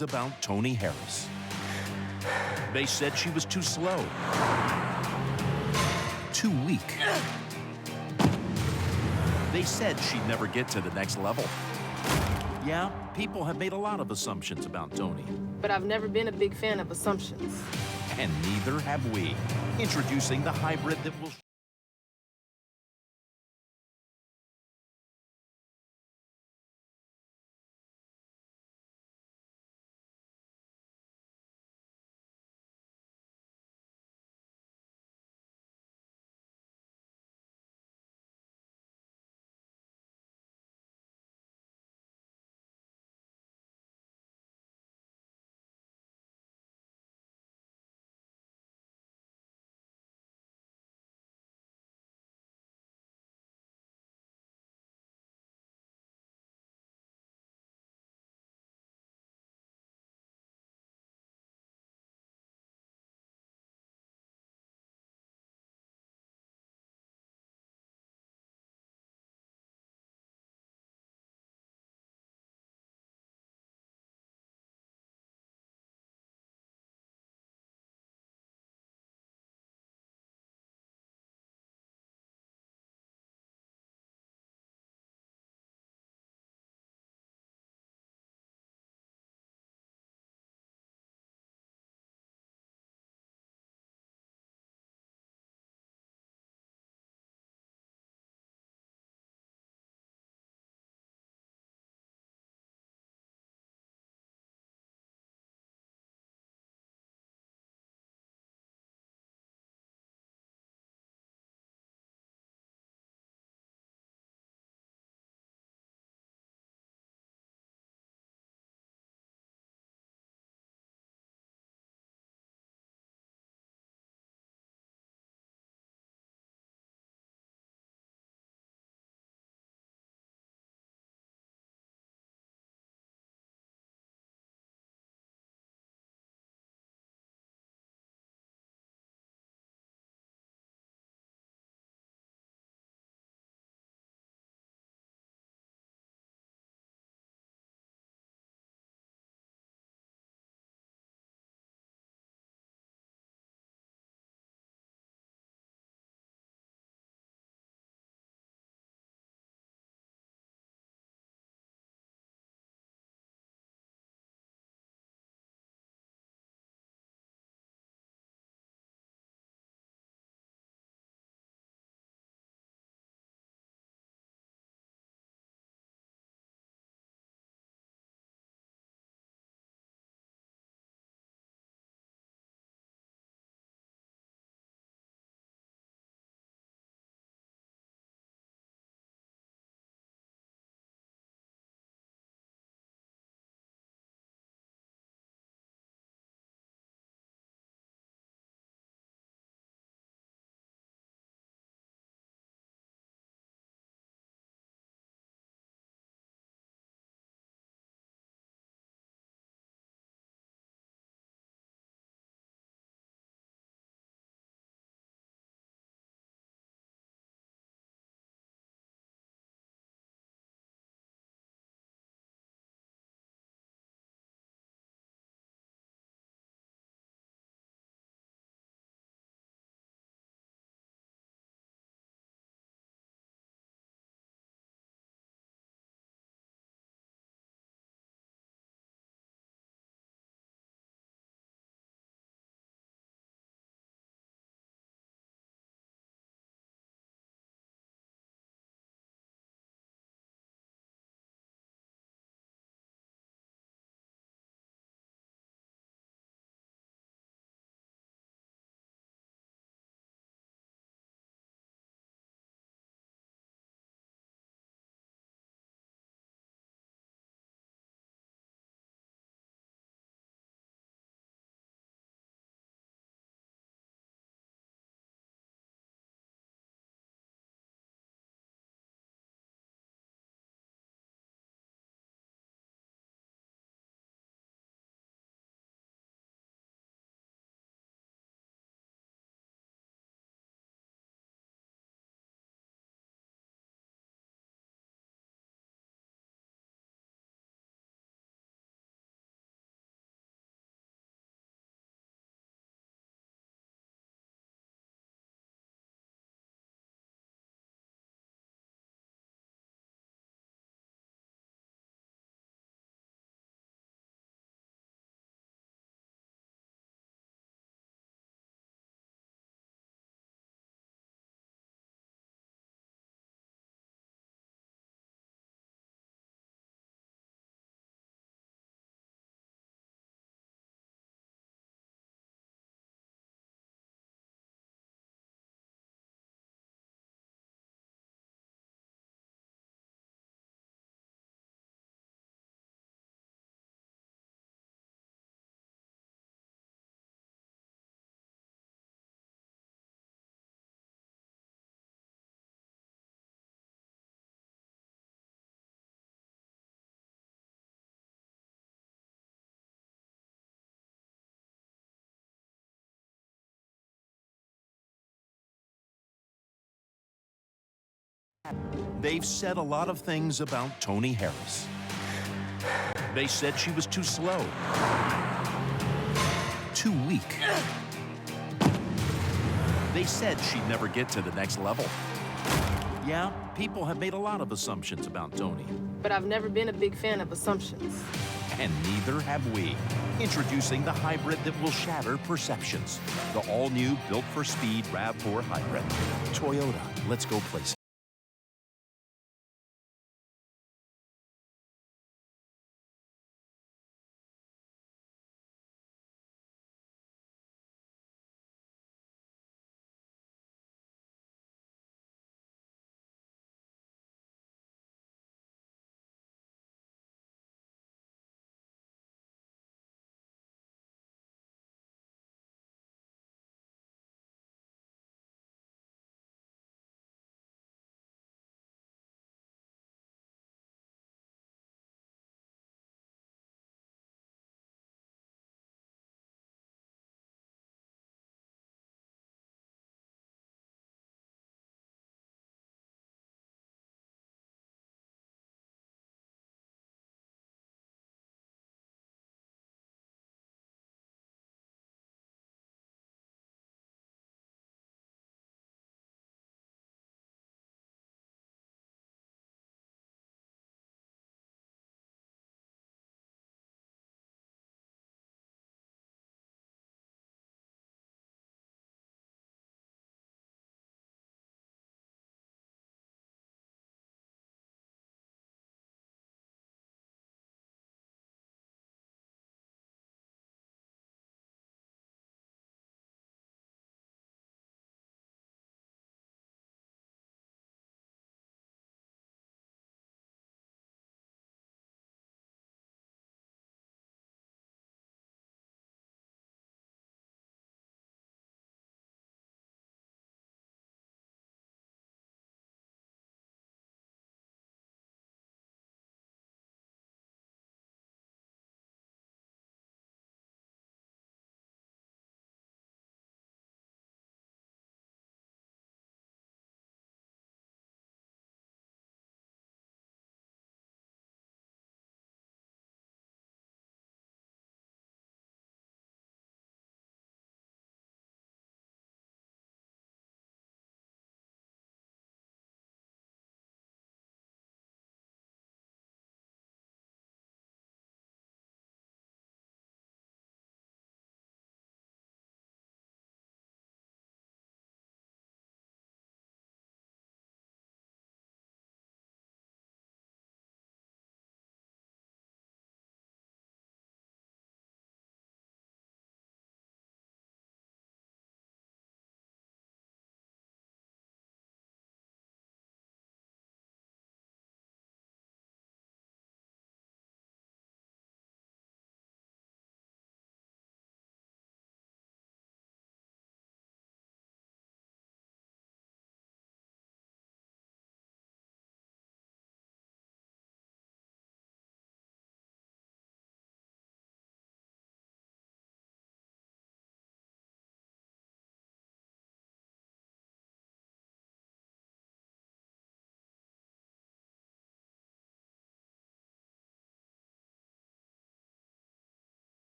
About Tony Harris. They said she was too slow, too weak. They said she'd never get to the next level. Yeah, people have made a lot of assumptions about Tony. But I've never been a big fan of assumptions. And neither have we. Introducing the hybrid that will They've said a lot of things about Tony Harris. They said she was too slow, too weak. They said she'd never get to the next level. Yeah, people have made a lot of assumptions about Tony. But I've never been a big fan of assumptions. And neither have we. Introducing the hybrid that will shatter perceptions. The all-new built-for-speed RAV4 hybrid. Toyota, let's go places.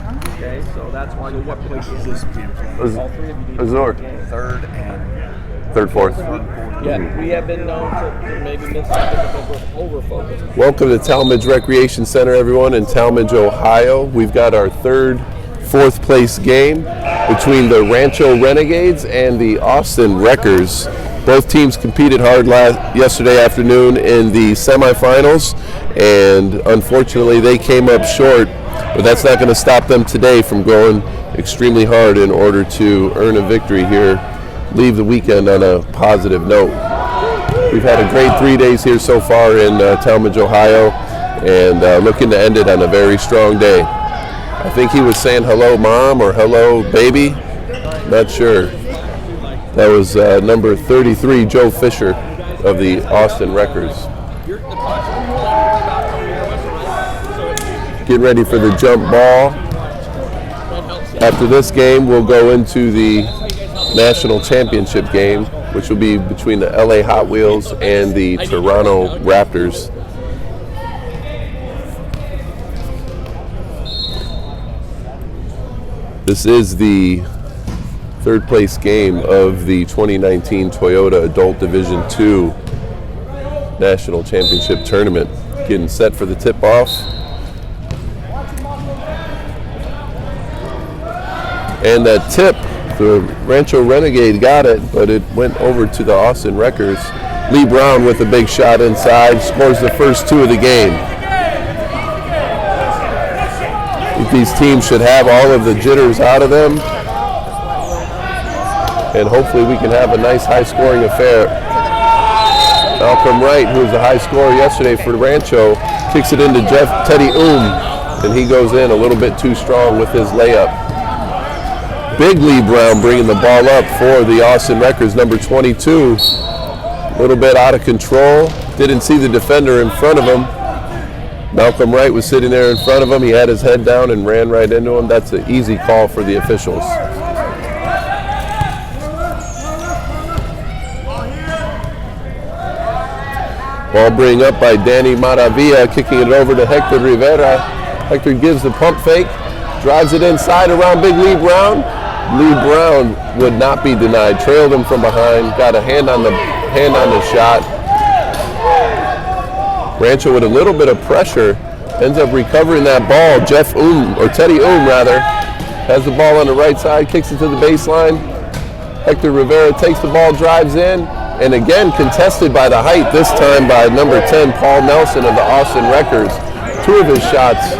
Okay, so that's why you have to play this game. All three of you need Azor. to play the game. Third, fourth. Yeah, we have been known to maybe miss something because we're over-focused. Welcome to Talmadge Recreation Center, everyone, in Talmadge, Ohio. We've got our third, fourth place game between the Rancho Renegades and the Austin Wreckers. Both teams competed hard yesterday afternoon in the semifinals, and unfortunately they came up short, but that's not going to stop them today from going extremely hard in order to earn a victory here, leave the weekend on a positive note. We've had a great 3 days here so far in Talmadge, Ohio, and looking to end it on a very strong day. I think he was saying hello mom or hello baby, not sure. That was number 33, Joe Fisher of the Austin Wreckers. Getting ready for the jump ball. After this game, we'll go into the national championship game, which will be between the LA Hot Wheels and the Toronto Raptors. This is the third place game of the 2019 Toyota Adult Division II National Championship Tournament. Getting set for the tip-off. And that tip, the Rancho Renegade got it, but it went over to the Austin Wreckers. Lee Brown with a big shot inside, scores the first two of the game. I think these teams should have all of the jitters out of them, and hopefully we can have a nice high-scoring affair. Malcolm Wright, who was the high scorer yesterday for Rancho, kicks it into Teddy and he goes in a little bit too strong with his layup. Big Lee Brown bringing the ball up for the Austin Wreckers, number 22. A little bit out of control. Didn't see the defender in front of him. Malcolm Wright was sitting there in front of him. He had his head down and ran right into him. That's an easy call for the officials. Ball bring up by Danny Maravilla, kicking it over to Hector Rivera. Hector gives the pump fake, drives it inside around Big Lee Brown. Lee Brown would not be denied, trailed him from behind, got a hand on the shot. Rancho with a little bit of pressure, ends up recovering that ball. Teddy rather, has the ball on the right side, kicks it to the baseline. Hector Rivera takes the ball, drives in, and again contested by the height, this time by number 10, Paul Nelson of the Austin Wreckers. Two of his shots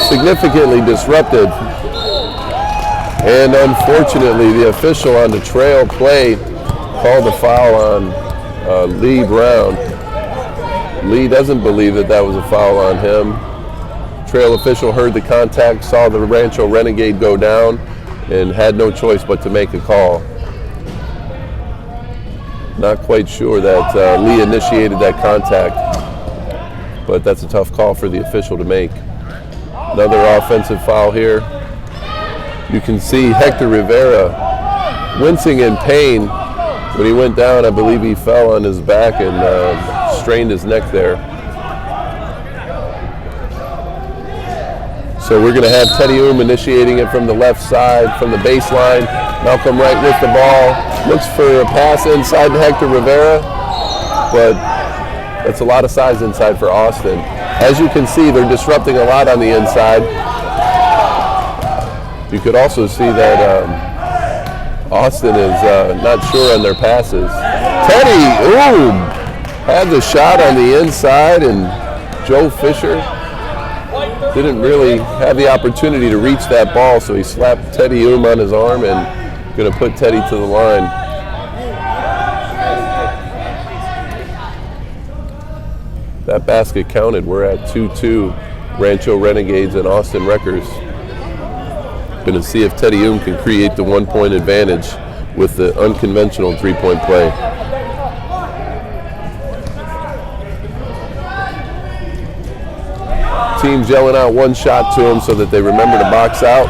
significantly disrupted. And unfortunately, the official on the trail play called a foul on Lee Brown. Lee doesn't believe that was a foul on him. Trail official heard the contact, saw the Rancho Renegade go down, and had no choice but to make a call. Not quite sure that Lee initiated that contact, but that's a tough call for the official to make. Another offensive foul here. You can see Hector Rivera wincing in pain. When he went down, I believe he fell on his back and strained his neck there. So we're going to have Teddy initiating it from the left side, from the baseline. Malcolm Wright with the ball. Looks for a pass inside to Hector Rivera, but that's a lot of size inside for Austin. As you can see, they're disrupting a lot on the inside. You could also see that Austin is not sure on their passes. Teddy had the shot on the inside, and Joe Fisher didn't really have the opportunity to reach that ball, so he slapped Teddy on his arm and going to put Teddy to the line. That basket counted. We're at 2-2, Rancho Renegades and Austin Wreckers. Going to see if Teddy can create the 1-point advantage with the unconventional 3-point play. Teams yelling out one shot to him so that they remember to box out.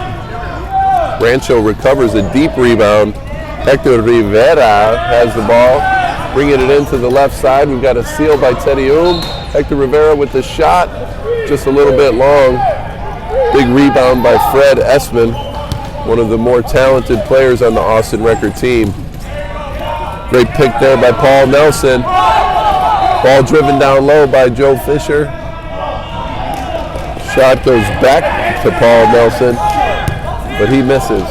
Rancho recovers a deep rebound. Hector Rivera has the ball, bringing it into the left side. We've got a steal by Teddy Hector Rivera with the shot, just a little bit long. Big rebound by Fred Essman, one of the more talented players on the Austin Record team. Great pick there by Paul Nelson. Ball driven down low by Joe Fisher. Shot goes back to Paul Nelson, but he misses.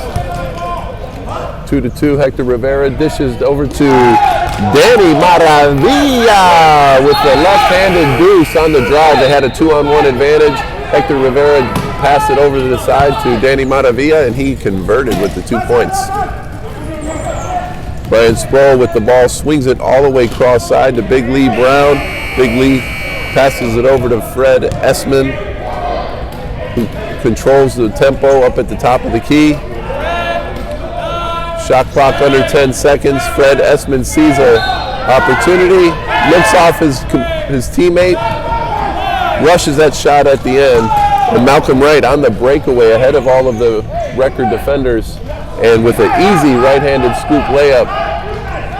2-2, Hector Rivera dishes over to Danny Maravilla with the left-handed deuce on the drive. They had a 2-on-1 advantage. Hector Rivera passed it over to the side to Danny Maravilla, and he converted with the 2 points. Brian Sproul with the ball, swings it all the way cross-side to Big Lee Brown. Big Lee passes it over to Fred Essman, who controls the tempo up at the top of the key. Shot clock under 10 seconds. Fred Essman sees an opportunity, looks off his teammate, rushes that shot at the end, and Malcolm Wright on the breakaway ahead of all of the Record defenders, and with an easy right-handed scoop layup,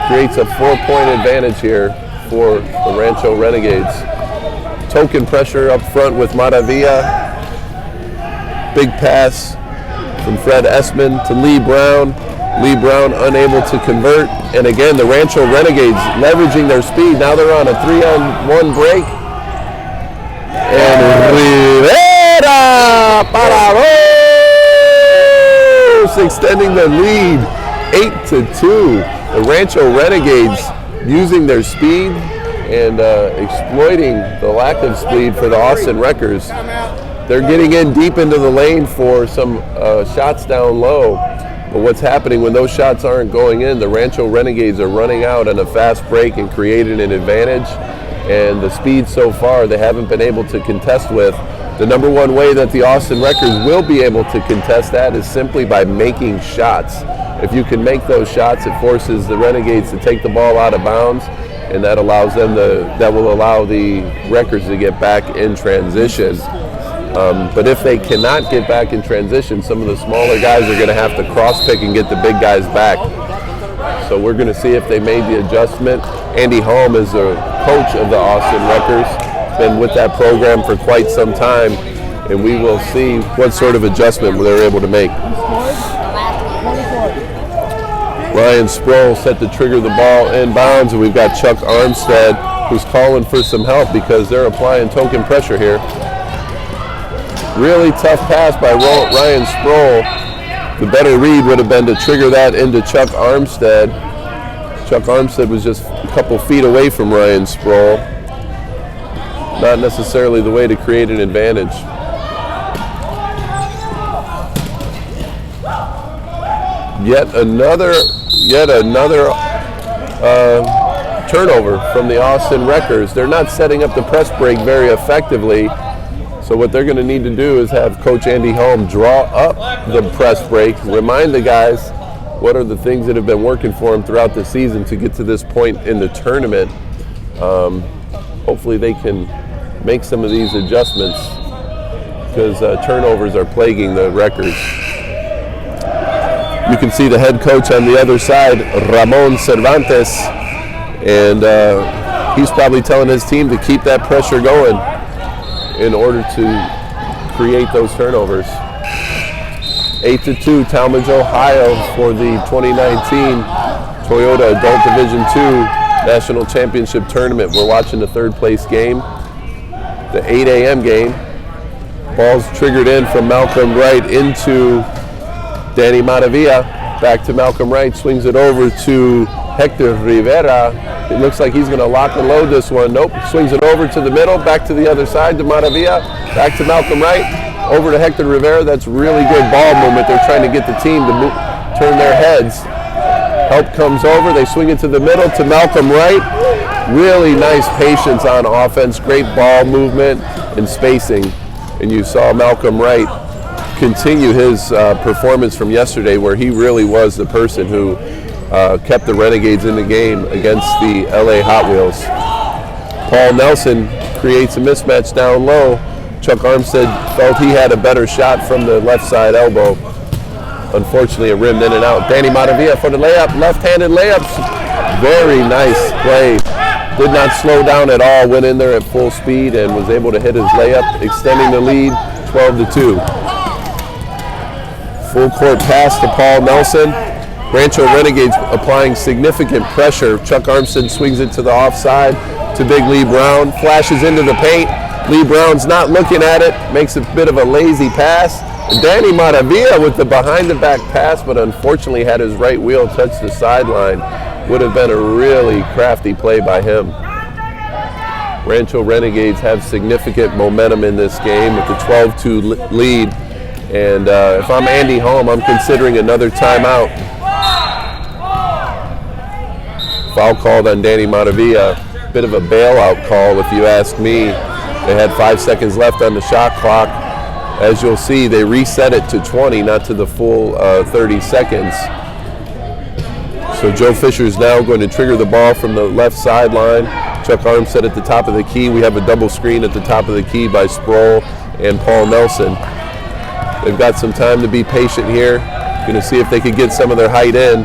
creates a 4-point advantage here for the Rancho Renegades. Token pressure up front with Maravilla. Big pass from Fred Essman to Lee Brown. Lee Brown unable to convert. And again, the Rancho Renegades leveraging their speed. Now they're on a 3-on-1 break. And Rivera para dos, extending the lead 8-2. The Rancho Renegades using their speed and exploiting the lack of speed for the Austin Wreckers. They're getting in deep into the lane for some shots down low. But what's happening when those shots aren't going in, the Rancho Renegades are running out on a fast break and creating an advantage. And the speed so far they haven't been able to contest with. The number one way that the Austin Wreckers will be able to contest that is simply by making shots. If you can make those shots, it forces the Renegades to take the ball out of bounds, and that allows them that will allow the Wreckers to get back in transition. But if they cannot get back in transition, some of the smaller guys are going to have to cross-pick and get the big guys back. So we're going to see if they made the adjustment. Andy Holm is the coach of the Austin Wreckers, been with that program for quite some time, and we will see what sort of adjustment they're able to make. Ryan Sproul set to trigger the ball inbounds, and we've got Chuck Armstead who's calling for some help because they're applying token pressure here. Really tough pass by Ryan Sproul. The better read would have been to trigger that into Chuck Armstead. Chuck Armstead was just a couple feet away from Ryan Sproul. Not necessarily the way to create an advantage. Yet another turnover from the Austin Wreckers. They're not setting up the press break very effectively. So what they're going to need to do is have Coach Andy Holm draw up the press break, remind the guys what are the things that have been working for them throughout the season to get to this point in the tournament. Hopefully they can make some of these adjustments because turnovers are plaguing the Wreckers. You can see the head coach on the other side, Ramon Cervantes, and he's probably telling his team to keep that pressure going in order to create those turnovers. 8-2, Talmadge, Ohio for the 2019 Toyota Adult Division II National Championship Tournament. We're watching the third place game, the 8 a.m. game. Ball's triggered in from Malcolm Wright into Danny Maravilla. Back to Malcolm Wright, swings it over to Hector Rivera. It looks like he's going to lock and load this one. Nope, swings it over to the middle, back to the other side to Maravilla, back to Malcolm Wright, over to Hector Rivera. That's really good ball movement. They're trying to get the team to turn their heads. Help comes over, they swing it to the middle to Malcolm Wright. Really nice patience on offense, great ball movement and spacing. And you saw Malcolm Wright continue his performance from yesterday where he really was the person who kept the Renegades in the game against the LA Hot Wheels. Paul Nelson creates a mismatch down low. Chuck Armstead felt he had a better shot from the left side elbow. Unfortunately, it rimmed in and out. Danny Maravilla for the layup, left-handed layups. Very nice play. Did not slow down at all, went in there at full speed and was able to hit his layup, extending the lead 12-2. Full court pass to Paul Nelson. Rancho Renegades applying significant pressure. Chuck Armstead swings it to the offside to Big Lee Brown. Flashes into the paint. Lee Brown's not looking at it. Makes a bit of a lazy pass. And Danny Maravilla with the behind-the-back pass, but unfortunately had his right wheel touch the sideline. Would have been a really crafty play by him. Rancho Renegades have significant momentum in this game with the 12-2 lead. And if I'm Andy Holm, I'm considering another timeout. Foul called on Danny Maravilla. Bit of a bailout call if you ask me. They had 5 seconds left on the shot clock. As you'll see, they reset it to 20, not to the full 30 seconds. So Joe Fisher's now going to trigger the ball from the left sideline. Chuck Armstead at the top of the key. We have a double screen at the top of the key by Sproul and Paul Nelson. They've got some time to be patient here. Going to see if they can get some of their height in.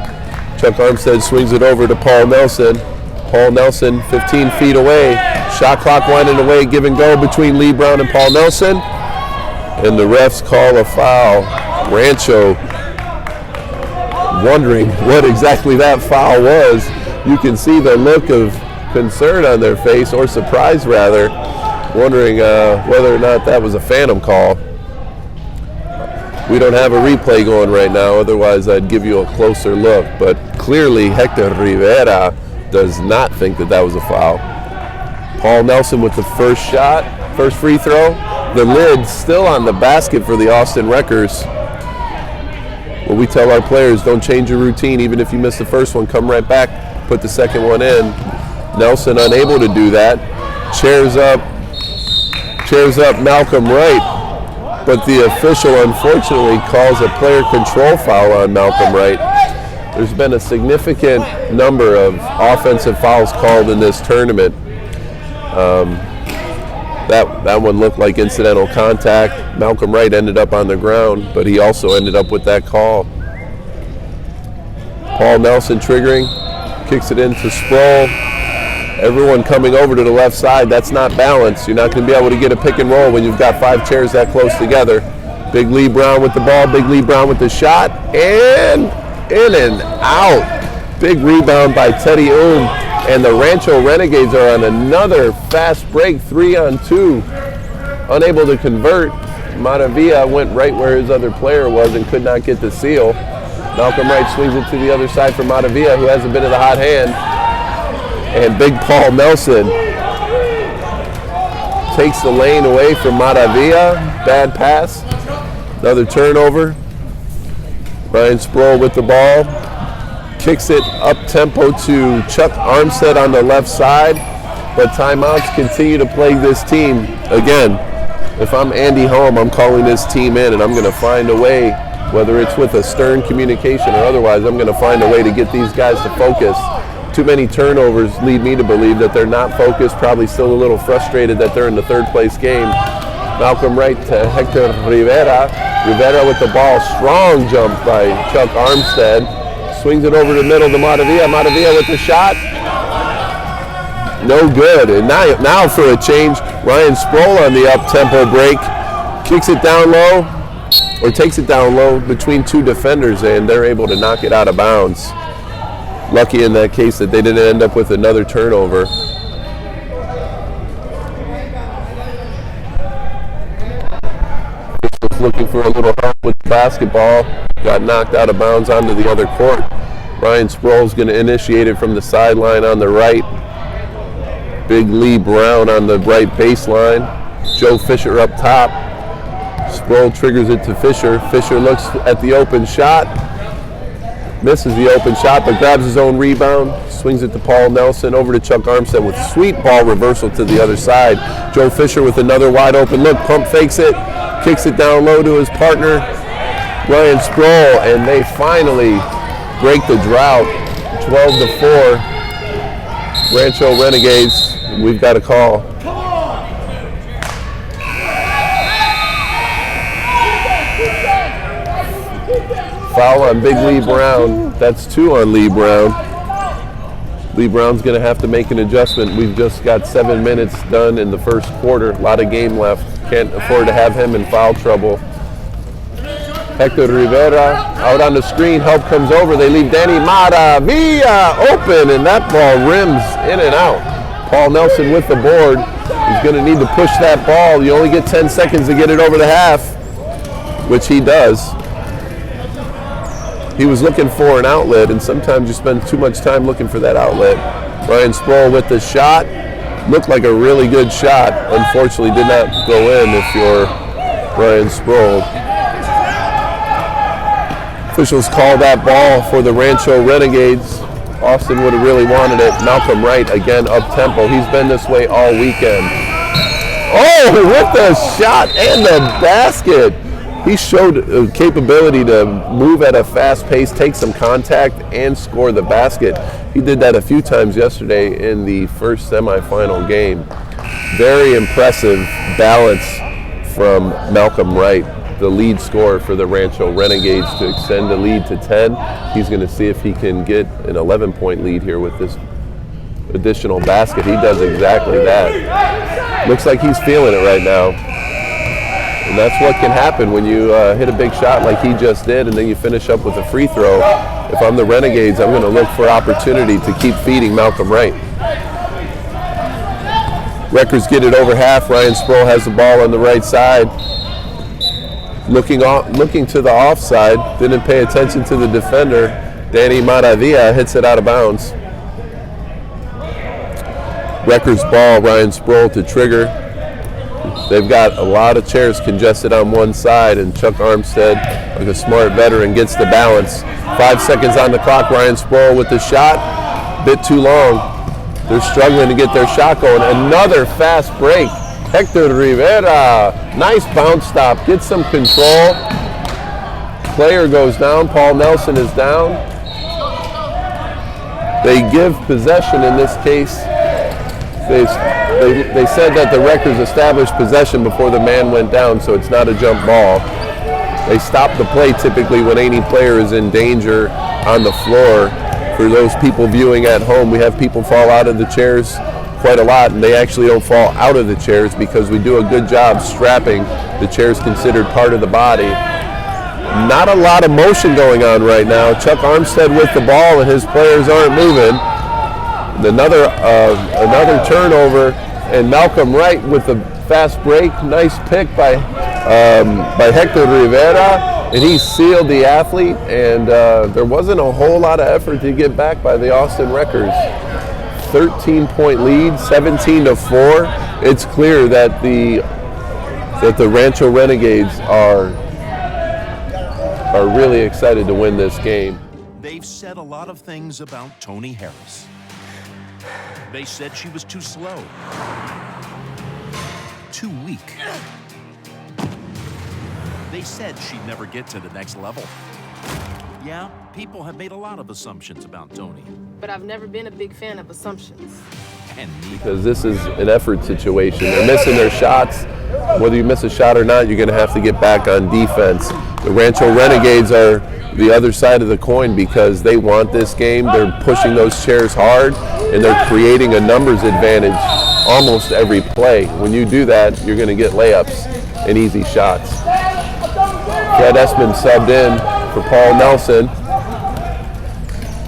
Chuck Armstead swings it over to Paul Nelson. Paul Nelson 15 feet away. Shot clock winding away, give and go between Lee Brown and Paul Nelson. And the refs call a foul. Rancho wondering what exactly that foul was. You can see the look of concern on their face, or surprise rather, wondering whether or not that was a phantom call. We don't have a replay going right now, otherwise I'd give you a closer look, but clearly Hector Rivera does not think that that was a foul. Paul Nelson with the first shot, first free throw. The lid still on the basket for the Austin Wreckers. Well, we tell our players, don't change your routine. Even if you miss the first one, come right back, put the second one in. Nelson unable to do that. Chairs up Malcolm Wright. But the official unfortunately calls a player control foul on Malcolm Wright. There's been a significant number of offensive fouls called in this tournament. That one looked like incidental contact. Malcolm Wright ended up on the ground, but he also ended up with that call. Paul Nelson triggering, kicks it into Sproul. Everyone coming over to the left side. That's not balanced. You're not going to be able to get a pick and roll when you've got 5 chairs that close together. Big Lee Brown with the ball. Big Lee Brown with the shot. And in and out. Big rebound by Teddy Oom. And the Rancho Renegades are on another fast break, 3-on-2. Unable to convert. Maravilla went right where his other player was and could not get the seal. Malcolm Wright swings it to the other side for Maravilla, who has a bit of the hot hand. And big Paul Nelson takes the lane away from Maravilla. Bad pass. Another turnover. Ryan Sproul with the ball. Kicks it up tempo to Chuck Armstead on the left side. But timeouts continue to plague this team. Again, if I'm Andy Holm, I'm calling this team in, and I'm going to find a way, whether it's with a stern communication or otherwise, I'm going to find a way to get these guys to focus. Too many turnovers lead me to believe that they're not focused, probably still a little frustrated that they're in the third place game. Malcolm Wright to Hector Rivera. Rivera with the ball. Strong jump by Chuck Armstead. Swings it over the middle to Maravilla. Maravilla with the shot. No good. And now for a change, Ryan Sproul on the up-tempo break. Kicks it down low, or takes it down low between 2 defenders, and they're able to knock it out of bounds. Lucky in that case that they didn't end up with another turnover. Was looking for a little help with the basketball. Got knocked out of bounds onto the other court. Ryan Sproul's going to initiate it from the sideline on the right. Big Lee Brown on the right baseline. Joe Fisher up top. Sproul triggers it to Fisher. Fisher looks at the open shot. Misses the open shot, but grabs his own rebound. Swings it to Paul Nelson, over to Chuck Armstead with sweet ball reversal to the other side. Joe Fisher with another wide open look. Pump fakes it. Kicks it down low to his partner, Ryan Sproul, and they finally break the drought. 12-4. Rancho Renegades. We've got a call. Foul on Big Lee Brown. That's 2 on Lee Brown. Lee Brown's going to have to make an adjustment. We've just got 7 minutes done in the first quarter. A lot of game left. Can't afford to have him in foul trouble. Hector Rivera out on the screen. Help comes over. They leave Danny Maravilla open, and that ball rims in and out. Paul Nelson with the board. He's going to need to push that ball. You only get 10 seconds to get it over the half, which he does. He was looking for an outlet, and sometimes you spend too much time looking for that outlet. Ryan Sproul with the shot. Looked like a really good shot. Unfortunately, did not go in if you're Ryan Sproul. Officials call that ball for the Rancho Renegades. Austin would have really wanted it. Malcolm Wright again up tempo. He's been this way all weekend. Oh, with the shot and the basket. He showed a capability to move at a fast pace, take some contact, and score the basket. He did that a few times yesterday in the first semifinal game. Very impressive balance from Malcolm Wright, the lead scorer for the Rancho Renegades, to extend the lead to 10. He's going to see if he can get an 11-point lead here with this additional basket. He does exactly that. Looks like he's feeling it right now. And that's what can happen when you hit a big shot like he just did, and then you finish up with a free throw. If I'm the Renegades, I'm going to look for opportunity to keep feeding Malcolm Wright. Records get it over half. Ryan Sproul has the ball on the right side. Looking to the offside, didn't pay attention to the defender. Danny Maravilla hits it out of bounds. Records ball, Ryan Sproul to trigger. They've got a lot of chairs congested on one side, and Chuck Armstead, like a smart veteran, gets the balance. 5 seconds on the clock. Ryan Sproul with the shot. Bit too long. They're struggling to get their shot going. Another fast break. Hector Rivera. Nice bounce stop. Gets some control. Player goes down. Paul Nelson is down. They give possession in this case. They said that the Records established possession before the man went down, so it's not a jump ball. They stop the play typically when any player is in danger on the floor. For those people viewing at home, we have people fall out of the chairs quite a lot, and they actually don't fall out of the chairs because we do a good job strapping. The chair is considered part of the body. Not a lot of motion going on right now. Chuck Armstead with the ball, and his players aren't moving. Another turnover, and Malcolm Wright with the fast break. Nice pick by Hector Rivera, and he sealed the athlete, and there wasn't a whole lot of effort to get back by the Austin Wreckers. 13-point lead, 17-4. It's clear that the Rancho Renegades are really excited to win this game. They've said a lot of things about Tony Harris. They said she was too slow, too weak. They said she'd never get to the next level. Yeah, people have made a lot of assumptions about Tony. But I've never been a big fan of assumptions. And because this is an effort situation. They're missing their shots. Whether you miss a shot or not, you're going to have to get back on defense. The Rancho Renegades are the other side of the coin because they want this game. They're pushing those chairs hard, and they're creating a numbers advantage almost every play. When you do that, you're going to get layups and easy shots. Fred Esmond subbed in for Paul Nelson.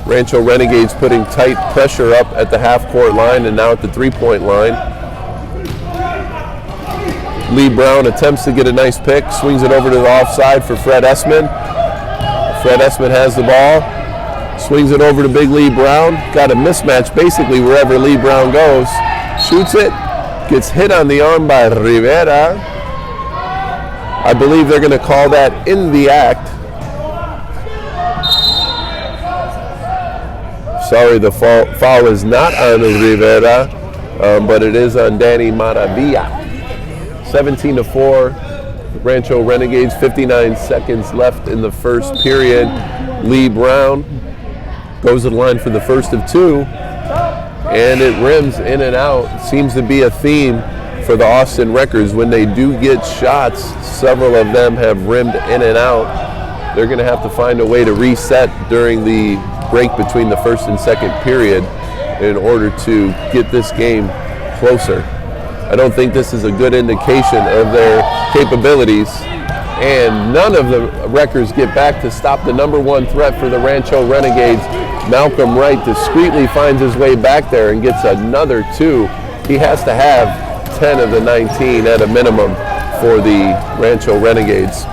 Rancho Renegades putting tight pressure up at the half-court line and now at the three-point line. Lee Brown attempts to get a nice pick, swings it over to the offside for Fred Esmond. Fred Esmond has the ball, swings it over to Big Lee Brown. Got a mismatch basically wherever Lee Brown goes. Shoots it, gets hit on the arm by Rivera. I believe they're going to call that in the act. Sorry, the foul is not on Rivera, but it is on Danny Maravilla. 17-4. Rancho Renegades, 59 seconds left in the first period. Lee Brown goes to the line for the first of two, and it rims in and out. Seems to be a theme for the Austin Wreckers. When they do get shots, several of them have rimmed in and out. They're going to have to find a way to reset during the break between the first and second period. in order to get this game closer. I don't think this is a good indication of their capabilities, and none of the Wreckers get back to stop the number one threat for the Rancho Renegades. Malcolm Wright discreetly finds his way back there and gets another 2. He has to have 10 of the 19 at a minimum for the Rancho Renegades.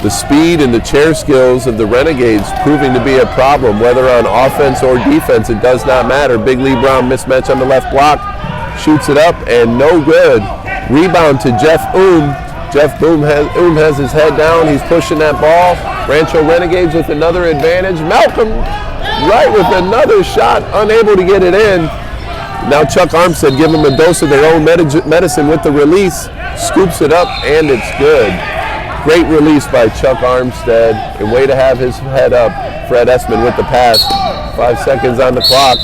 The speed and the chair skills of the Renegades proving to be a problem, whether on offense or defense, it does not matter. Big Lee Brown mismatch on the left block, shoots it up and no good. Rebound to Jeff Jeff has his head down, he's pushing that ball. Rancho Renegades with another advantage. Malcolm Wright with another shot, unable to get it in. Now Chuck Armstead give him a dose of their own medicine with the release, scoops it up and it's good. Great release by Chuck Armstead, and way to have his head up. Fred Essman with the pass. 5 seconds on the clock.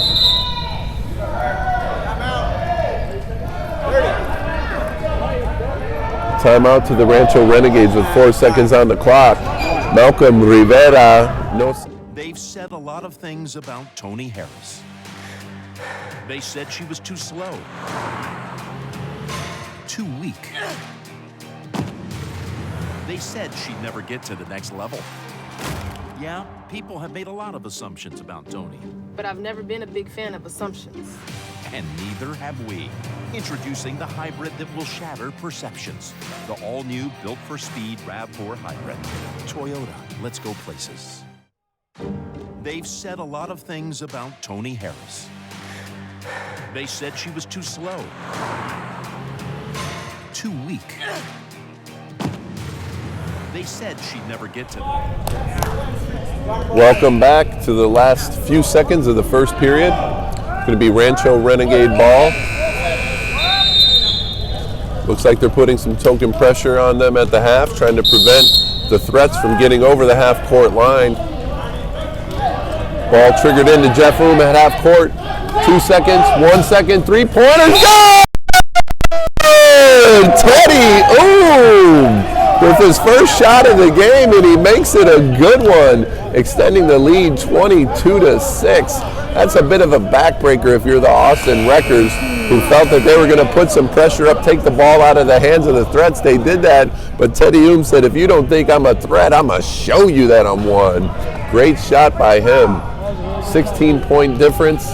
Timeout to the Rancho Renegades with 4 seconds on the clock. Malcolm Rivera. They've said a lot of things about Tony Harris. They said she was too slow, too weak. They said she'd never get to the next level. Yeah, people have made a lot of assumptions about Tony. But I've never been a big fan of assumptions. And neither have we. Introducing the hybrid that will shatter perceptions. The all-new built-for-speed RAV4 hybrid. Toyota, let's go places. They've said a lot of things about Tony Harris. They said she was too slow, too weak. They said she'd never get to them. Welcome back to the last few seconds of the first period. It's going to be Rancho Renegade ball. Looks like they're putting some token pressure on them at the half, trying to prevent the threats from getting over the half-court line. Ball triggered into Jeff at half court. 2 seconds, 1 second, 3-pointers. Go! Teddy with his first shot of the game, and he makes it a good one, extending the lead 22-6. That's a bit of a backbreaker if you're the Austin Wreckers, who felt that they were going to put some pressure up, take the ball out of the hands of the threats. They did that, but Teddy said, if you don't think I'm a threat, I'm going to show you that I'm one. Great shot by him. 16-point difference.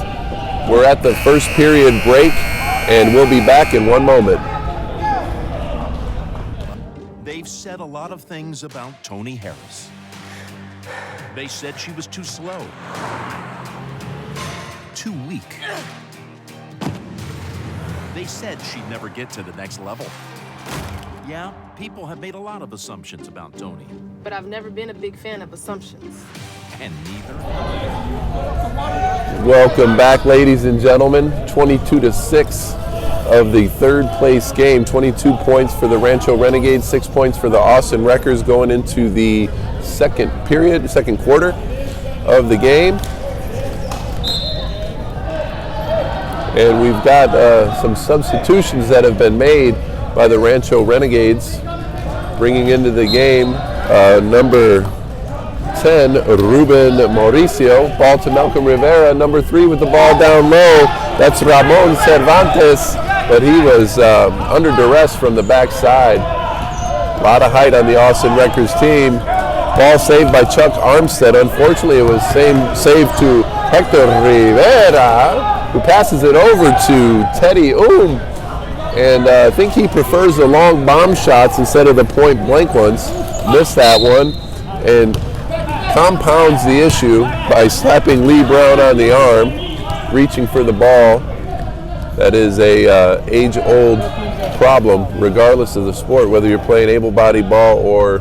We're at the first period break, and we'll be back in 1 moment. They've said a lot of things about Tony Harris. They said she was too slow, too weak. They said she'd never get to the next level. Yeah, people have made a lot of assumptions about Tony. But I've never been a big fan of assumptions. And neither. Welcome back, ladies and gentlemen. 22-6 of the third place game. 22 points for the Rancho Renegades, 6 points for the Austin Wreckers going into the second quarter of the game. And we've got some substitutions that have been made by the Rancho Renegades, bringing into the game number 10, Ruben Mauricio. Ball to Malcolm Rivera, number 3 with the ball down low. That's Ramon Cervantes, but he was under duress from the backside. A lot of height on the Austin Wreckers team. Ball saved by Chuck Armstead. Unfortunately, it was saved to Hector Rivera, who passes it over to Teddy And I think he prefers the long bomb shots instead of the point blank ones. Missed that one. And compounds the issue by slapping Lee Brown on the arm, reaching for the ball. That is a age-old problem, regardless of the sport, whether you're playing able-bodied ball or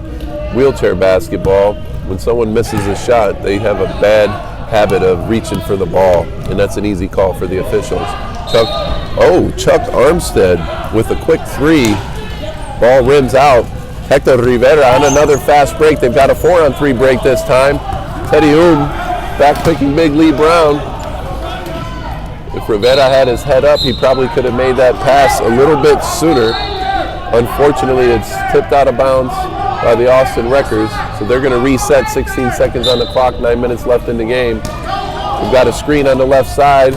wheelchair basketball. When someone misses a shot, they have a bad habit of reaching for the ball, and that's an easy call for the officials. Chuck Armstead with a quick 3. Ball rims out. Hector Rivera on another fast break. They've got a 4-on-3 break this time. Teddy back picking Big Lee Brown. If Rivera had his head up, he probably could have made that pass a little bit sooner. Unfortunately, it's tipped out of bounds by the Austin Wreckers, so they're going to reset. 16 seconds on the clock, 9 minutes left in the game. We've got a screen on the left side.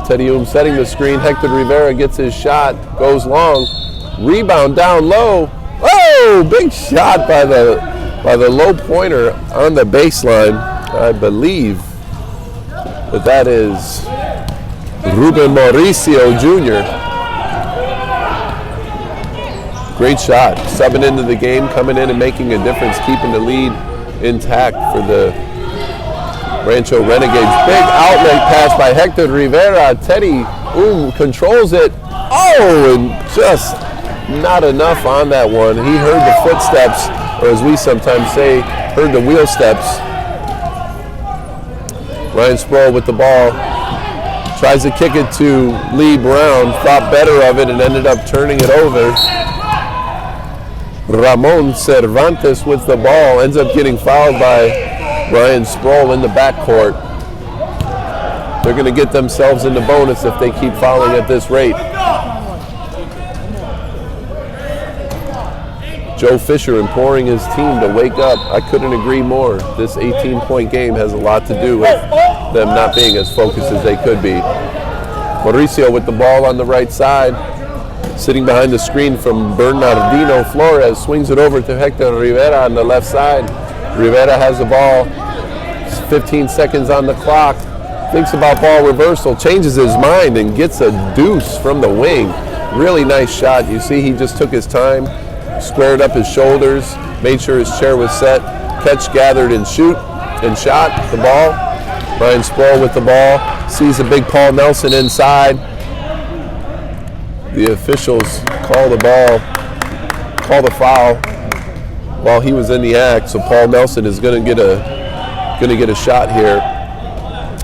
Teddy setting the screen. Hector Rivera gets his shot, goes long. Rebound down low. Oh, big shot by the low pointer on the baseline. I believe that is Ruben Mauricio Jr. Great shot. Subbing into the game, coming in and making a difference, keeping the lead intact for the Rancho Renegades. Big outlet pass by Hector Rivera. Teddy controls it. Oh, and just not enough on that one. He heard the footsteps, or as we sometimes say, heard the wheel steps. Ryan Sproul with the ball. Tries to kick it to Lee Brown. Thought better of it and ended up turning it over. Ramon Cervantes with the ball. Ends up getting fouled by Ryan Sproul in the backcourt. They're going to get themselves in the bonus if they keep fouling at this rate. Joe Fisher imploring his team to wake up. I couldn't agree more. This 18-point game has a lot to do with them not being as focused as they could be. Mauricio with the ball on the right side. Sitting behind the screen from Bernardino Flores. Swings it over to Hector Rivera on the left side. Rivera has the ball. 15 seconds on the clock. Thinks about ball reversal. Changes his mind and gets a deuce from the wing. Really nice shot. You see he just took his time. Squared up his shoulders, made sure his chair was set, catch, gathered, and shoot, and shot the ball. Ryan Sproul with the ball, sees a big Paul Nelson inside. The officials call the foul while he was in the act, so Paul Nelson is going to get a shot here.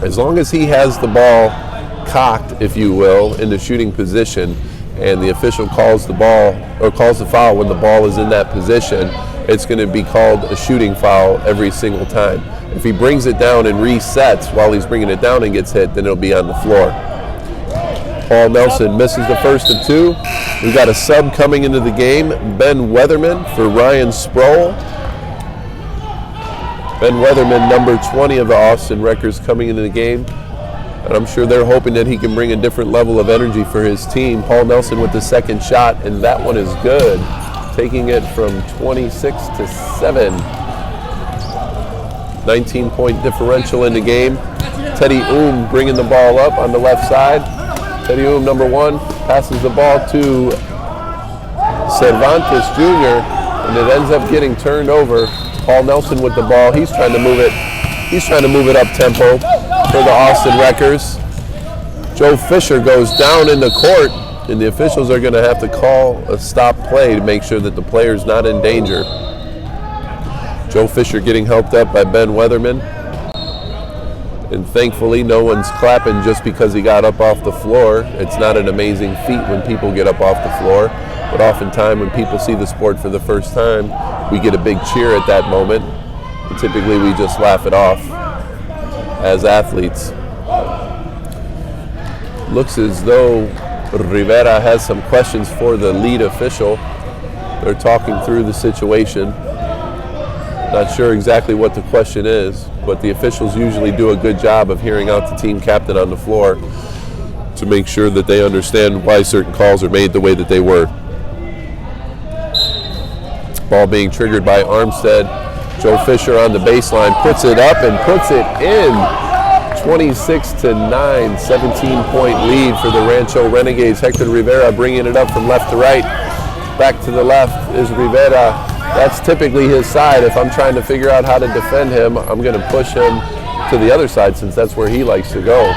As long as he has the ball cocked, if you will, in the shooting position, and the official calls the foul when the ball is in that position, it's going to be called a shooting foul every single time. If he brings it down and resets while he's bringing it down and gets hit, then it'll be on the floor. Paul Nelson misses the first of two. We've got a sub coming into the game, Ben Weatherman for Ryan Sproul. Ben Weatherman, number 20 of the Austin Wreckers, coming into the game. And I'm sure they're hoping that he can bring a different level of energy for his team. Paul Nelson with the second shot, and that one is good. Taking it from 26 to 7. 19-point differential in the game. Teddy bringing the ball up on the left side. Teddy number 1, passes the ball to Cervantes Jr., and it ends up getting turned over. Paul Nelson with the ball. He's trying to move it up tempo for the Austin Wreckers. Joe Fisher goes down in the court, and the officials are going to have to call a stop play to make sure that the player's not in danger. Joe Fisher getting helped up by Ben Weatherman. And thankfully, no one's clapping just because he got up off the floor. It's not an amazing feat when people get up off the floor, but oftentimes when people see the sport for the first time, we get a big cheer at that moment. And typically, we just laugh it off as athletes. Looks as though Rivera has some questions for the lead official. They're talking through the situation. Not sure exactly what the question is, but the officials usually do a good job of hearing out the team captain on the floor to make sure that they understand why certain calls are made the way that they were. Ball being triggered by Armstead. Joe Fisher on the baseline puts it up and puts it in. 26 to 9, 17-point lead for the Rancho Renegades. Hector Rivera bringing it up from left to right. Back to the left is Rivera. That's typically his side. If I'm trying to figure out how to defend him, I'm going to push him to the other side since that's where he likes to go.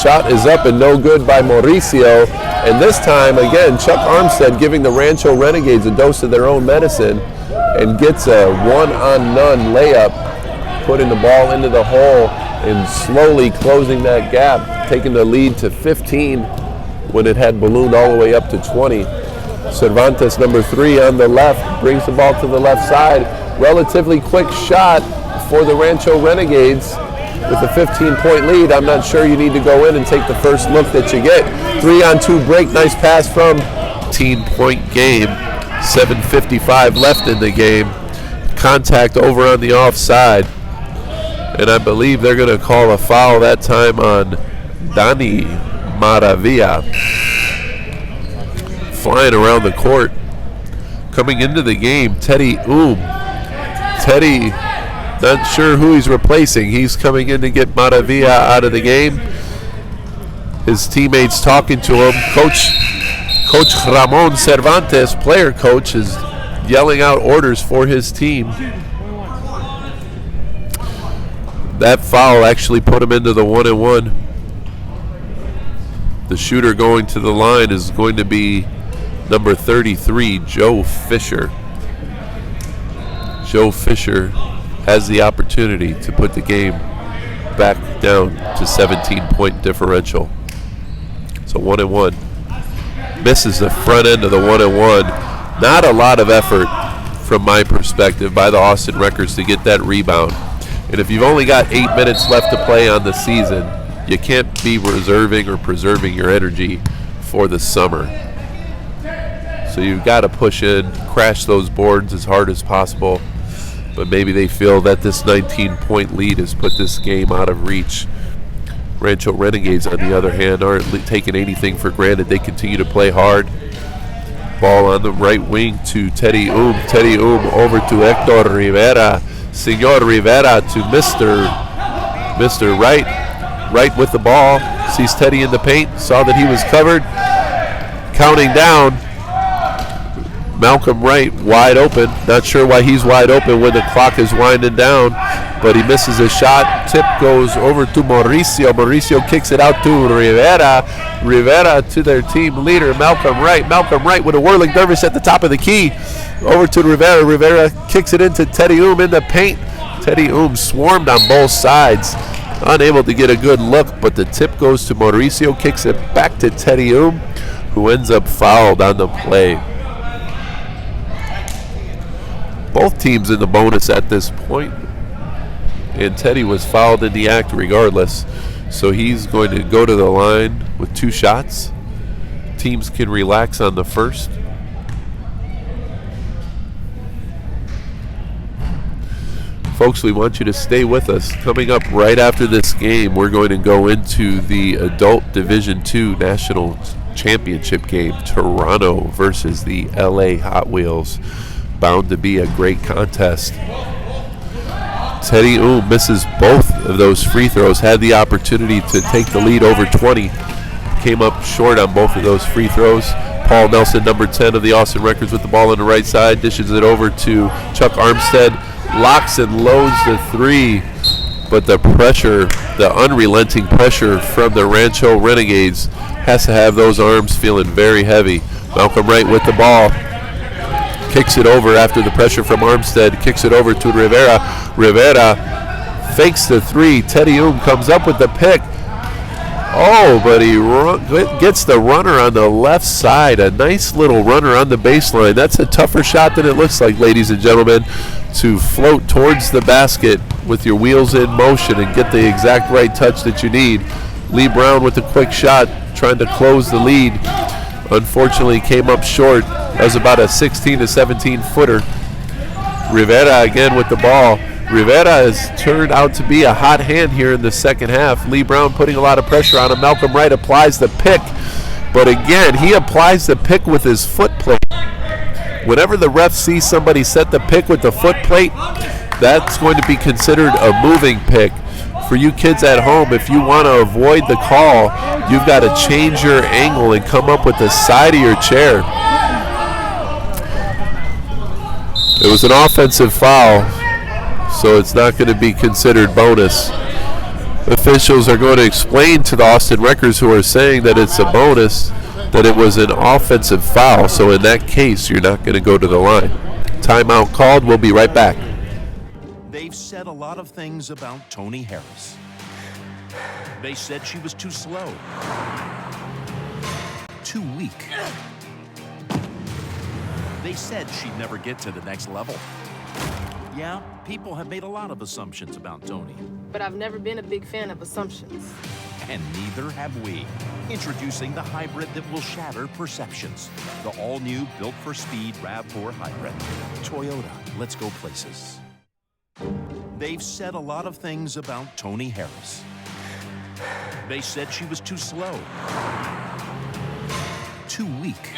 Shot is up and no good by Mauricio. And this time, again, Chuck Armstead giving the Rancho Renegades a dose of their own medicine and gets a one-on-none layup, putting the ball into the hole and slowly closing that gap, taking the lead to 15 when it had ballooned all the way up to 20. Cervantes, number 3 on the left, brings the ball to the left side. Relatively quick shot for the Rancho Renegades with a 15-point lead. I'm not sure you need to go in and take the first look that you get. 3-on-2 break, nice pass from 18-point game. 7:55 left in the game. Contact over on the offside. And I believe they're going to call a foul that time on Dani Maravilla. Flying around the court. Coming into the game, Teddy Teddy, not sure who he's replacing. He's coming in to get Maravilla out of the game. His teammates talking to him. Coach Ramon Cervantes, player coach, is yelling out orders for his team. That foul actually put him into the 1-and-1. The shooter going to the line is going to be number 33, Joe Fisher. Joe Fisher has the opportunity to put the game back down to 17-point differential. So 1-and-1. Misses the front end of the 1-and-1. Not a lot of effort from my perspective by the Austin Wreckers to get that rebound. And if you've only got 8 minutes left to play on the season, you can't be reserving or preserving your energy for the summer. So you've got to push in, crash those boards as hard as possible. But maybe they feel that this 19-point lead has put this game out of reach. Rancho Renegades, on the other hand, aren't taking anything for granted. They continue to play hard. Ball on the right wing to Teddy Teddy over to Hector Rivera. Senor Rivera to Mr. Wright with the ball. Sees Teddy in the paint. Saw that he was covered. Counting down. Malcolm Wright wide open. Not sure why he's wide open when the clock is winding down, but he misses a shot. Tip goes over to Mauricio. Mauricio kicks it out to Rivera. Rivera to their team leader, Malcolm Wright. Malcolm Wright with a whirling dervish at the top of the key. Over to Rivera. Rivera kicks it into Teddy in the paint. Teddy swarmed on both sides. Unable to get a good look, but the tip goes to Mauricio. Kicks it back to Teddy who ends up fouled on the play. Both teams in the bonus at this point, and Teddy was fouled in the act regardless, so he's going to go to the line with 2 shots. Teams can relax on the first. Folks, we want you to stay with us. Coming up right after this game, we're going to go into the Adult Division II National Championship game, Toronto versus the LA Hot Wheels. Bound to be a great contest. Teddy misses both of those free throws. Had the opportunity to take the lead over 20. Came up short on both of those free throws. Paul Nelson, number 10 of the Austin Wreckers, with the ball on the right side. Dishes it over to Chuck Armstead. Locks and loads the 3. But the pressure, the unrelenting pressure from the Rancho Renegades has to have those arms feeling very heavy. Malcolm Wright with the ball. Kicks it over after the pressure from Armstead. Kicks it over to Rivera. Rivera fakes the 3. Teddy comes up with the pick. Oh, but he gets the runner on the left side. A nice little runner on the baseline. That's a tougher shot than it looks like, ladies and gentlemen, to float towards the basket with your wheels in motion and get the exact right touch that you need. Lee Brown with a quick shot, trying to close the lead. Unfortunately, came up short. That was about a 16 to 17 footer. Rivera again with the ball. Rivera has turned out to be a hot hand here in the second half. Lee Brown putting a lot of pressure on him. Malcolm Wright applies the pick, but again, he applies the pick with his foot plate. Whenever the ref sees somebody set the pick with the foot plate, that's going to be considered a moving pick. For you kids at home, if you want to avoid the call, you've got to change your angle and come up with the side of your chair. It was an offensive foul, so it's not going to be considered bonus. Officials are going to explain to the Austin Wreckers, who are saying that it's a bonus, that it was an offensive foul, so in that case, you're not going to go to the line. Timeout called. We'll be right back. They've said a lot of things about Tony Harris. They said she was too slow, too weak. They said she'd never get to the next level. Yeah, people have made a lot of assumptions about Tony. But I've never been a big fan of assumptions. And neither have we. Introducing the hybrid that will shatter perceptions. The all-new built-for-speed RAV4 hybrid. Toyota, let's go places. They've said a lot of things about Tony Harris. They said she was too slow, too weak.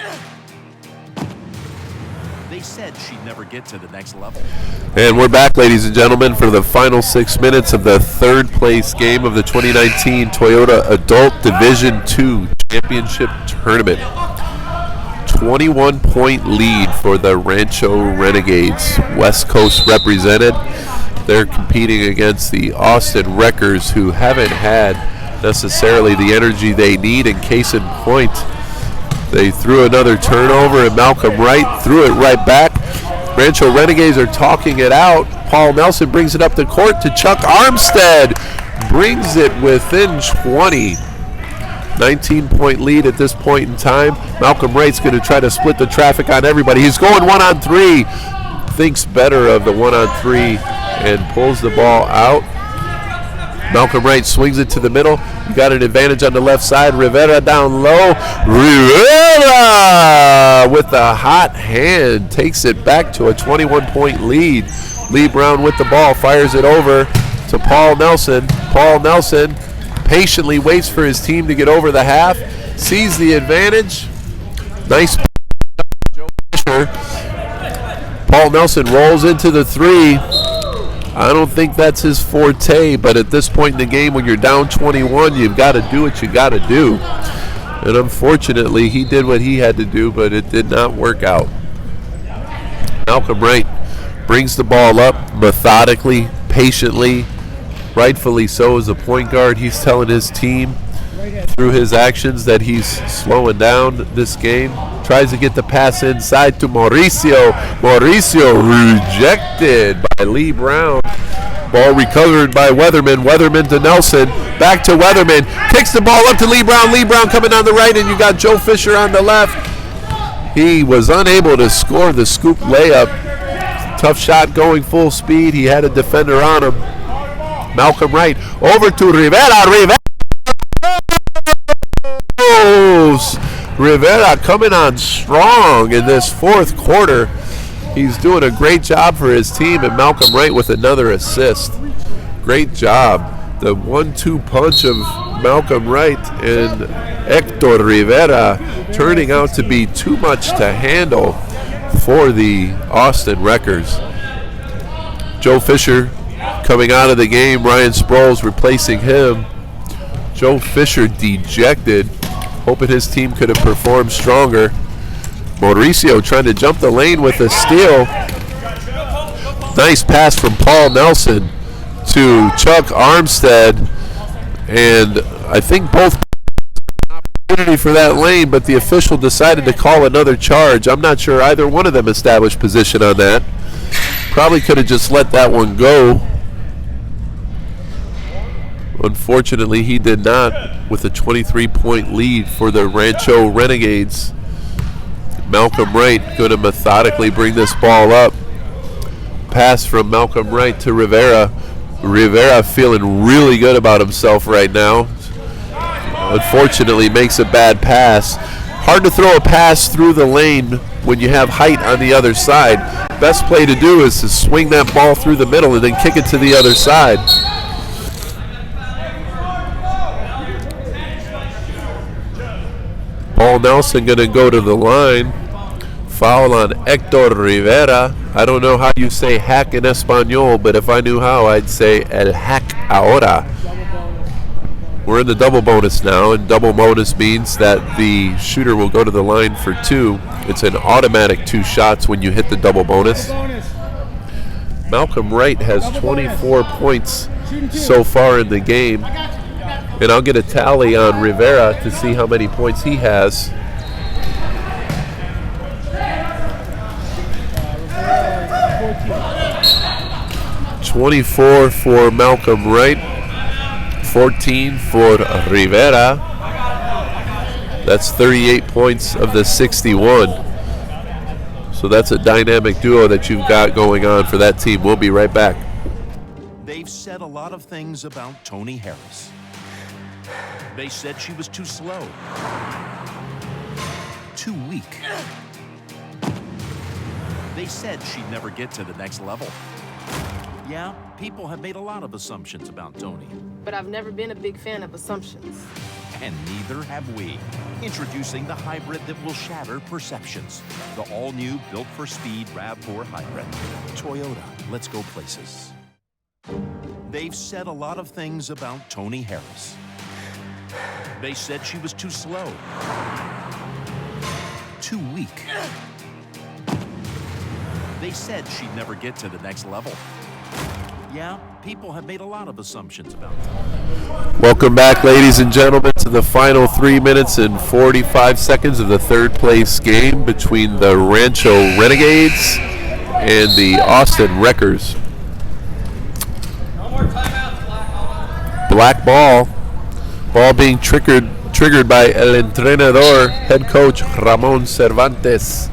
They said she'd never get to the next level. And we're back, ladies and gentlemen, for the final 6 minutes of the third place game of the 2019 Toyota Adult Division II Championship Tournament. 21-point lead for the Rancho Renegades, West Coast represented. They're competing against the Austin Wreckers, who haven't had necessarily the energy they need. In case in point, they threw another turnover, and Malcolm Wright threw it right back. Rancho Renegades are talking it out. Paul Nelson brings it up the court to Chuck Armstead. Brings it within 20. 19-point lead at this point in time. Malcolm Wright's going to try to split the traffic on everybody. He's going 1-on-3. Thinks better of the 1-on-3 and pulls the ball out. Malcolm Wright swings it to the middle. You got an advantage on the left side. Rivera down low. Rivera with the hot hand takes it back to a 21-point lead. Lee Brown with the ball, fires it over to Paul Nelson. Paul Nelson patiently waits for his team to get over the half, sees the advantage. Nice Joe Fisher. Paul Nelson rolls into the three. I don't think that's his forte, but at this point in the game, when you're down 21, you've got to do what you got to do. And unfortunately, he did what he had to do, but it did not work out. Malcolm Wright brings the ball up methodically, patiently, rightfully so as a point guard. He's telling his team through his actions that he's slowing down this game. Tries to get the pass inside to Mauricio. Mauricio rejected by Lee Brown. Ball recovered by Weatherman. Weatherman to Nelson. Back to Weatherman. Kicks the ball up to Lee Brown. Lee Brown coming on the right, and you got Joe Fisher on the left. He was unable to score the scoop layup. Tough shot going full speed. He had a defender on him. Malcolm Wright over to Rivera. Rivera coming on strong in this fourth quarter. He's doing a great job for his team, and Malcolm Wright with another assist. Great job. The 1-2 punch of Malcolm Wright and Hector Rivera turning out to be too much to handle for the Austin Wreckers. Joe Fisher coming out of the game. Ryan Sproles replacing him. Joe Fisher dejected, hoping his team could have performed stronger. Mauricio trying to jump the lane with a steal. Nice pass from Paul Nelson to Chuck Armstead. And I think both opportunity for that lane, but the official decided to call another charge. I'm not sure either one of them established position on that. Probably could have just let that one go. Unfortunately, he did not, with a 23-point lead for the Rancho Renegades. Malcolm Wright going to methodically bring this ball up. Pass from Malcolm Wright to Rivera. Rivera feeling really good about himself right now. Unfortunately, makes a bad pass. Hard to throw a pass through the lane when you have height on the other side. Best play to do is to swing that ball through the middle and then kick it to the other side. Paul Nelson going to go to the line. Foul on Hector Rivera. I don't know how you say hack in Espanol, but if I knew how, I'd say el hack ahora. We're in the double bonus now, and double bonus means that the shooter will go to the line for two. It's an automatic 2 shots when you hit the double bonus. Malcolm Wright has 24 points so far in the game. And I'll get a tally on Rivera to see how many points he has. (24) for Malcolm Wright, 14 for Rivera. That's 38 points of the 61. So that's a dynamic duo that you've got going on for that team. We'll be right back. They've said a lot of things about Tony Harris. They said she was too slow, too weak. They said she'd never get to the next level. Yeah, people have made a lot of assumptions about Tony. But I've never been a big fan of assumptions. And neither have we. Introducing the hybrid that will shatter perceptions. The all-new built-for-speed RAV4 hybrid. Toyota, let's go places. They've said a lot of things about Tony Harris. They said she was too slow, too weak. They said she'd never get to the next level. Yeah, people have made a lot of assumptions about Tony. Welcome back, ladies and gentlemen, to the final 3 minutes and 45 seconds of the third place game between the Rancho Renegades and the Austin Wreckers. Black ball. Ball being triggered by El Entrenador, head coach Ramon Cervantes.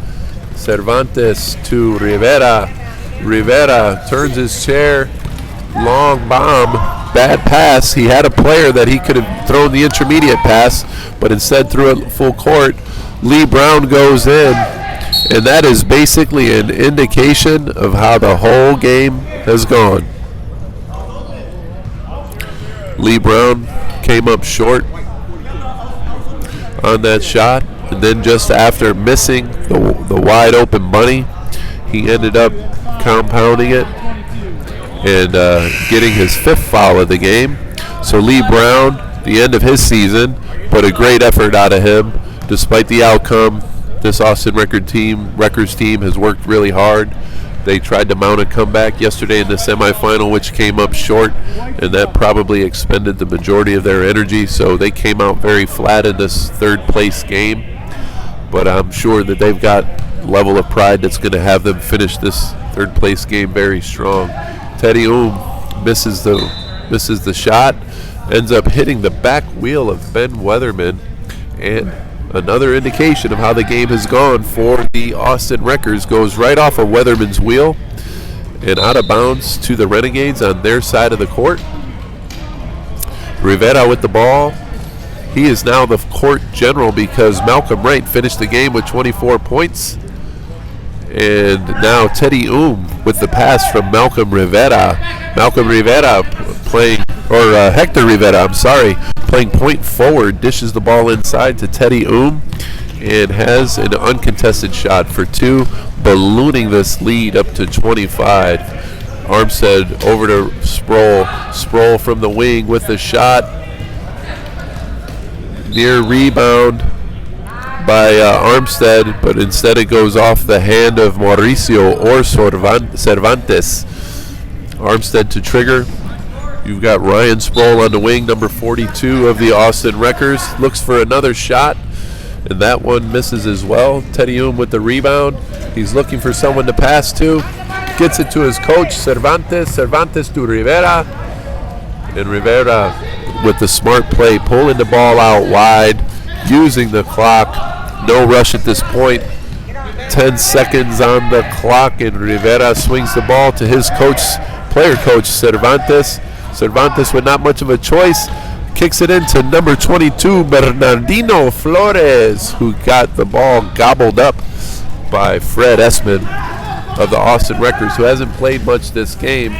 Cervantes to Rivera. Rivera turns his chair. Long bomb. Bad pass. He had a player that he could have thrown the intermediate pass, but instead threw it full court. Lee Brown goes in, and that is basically an indication of how the whole game has gone. Lee Brown came up short on that shot, and then just after missing the wide open bunny, he ended up compounding it and getting his fifth foul of the game. So Lee Brown, the end of his season, but a great effort out of him despite the outcome. This Austin Wreckers team has worked really hard. They tried to mount a comeback yesterday in the semifinal, which came up short, and that probably expended the majority of their energy. So they came out very flat in this third place game. But I'm sure that they've got a level of pride that's going to have them finish this third place game very strong. Teddy misses the shot, ends up hitting the back wheel of Ben Weatherman, and another indication of how the game has gone for the Austin Wreckers. Goes right off of Weatherman's wheel and out of bounds to the Renegades on their side of the court. Rivera with the ball. He is now the court general because Malcolm Wright finished the game with 24 points. And now Teddy with the pass from Malcolm Rivera. Malcolm Rivera Hector Rivera, playing point forward, dishes the ball inside to Teddy and has an uncontested shot for two, ballooning this lead up to 25. Armstead over to Sproul. Sproul from the wing with the shot. Near rebound by Armstead, but instead it goes off the hand of Mauricio or Cervantes. Armstead to trigger. You've got Ryan Sproul on the wing, number 42 of the Austin Wreckers. Looks for another shot, and that one misses as well. Teddy with the rebound. He's looking for someone to pass to. Gets it to his coach, Cervantes. Cervantes to Rivera. And Rivera with the smart play, pulling the ball out wide, using the clock. No rush at this point. 10 seconds on the clock, and Rivera swings the ball to his player coach, Cervantes. Cervantes with not much of a choice, kicks it into number 22, Bernardino Flores, who got the ball gobbled up by Fred Essman of the Austin Wreckers, who hasn't played much this game.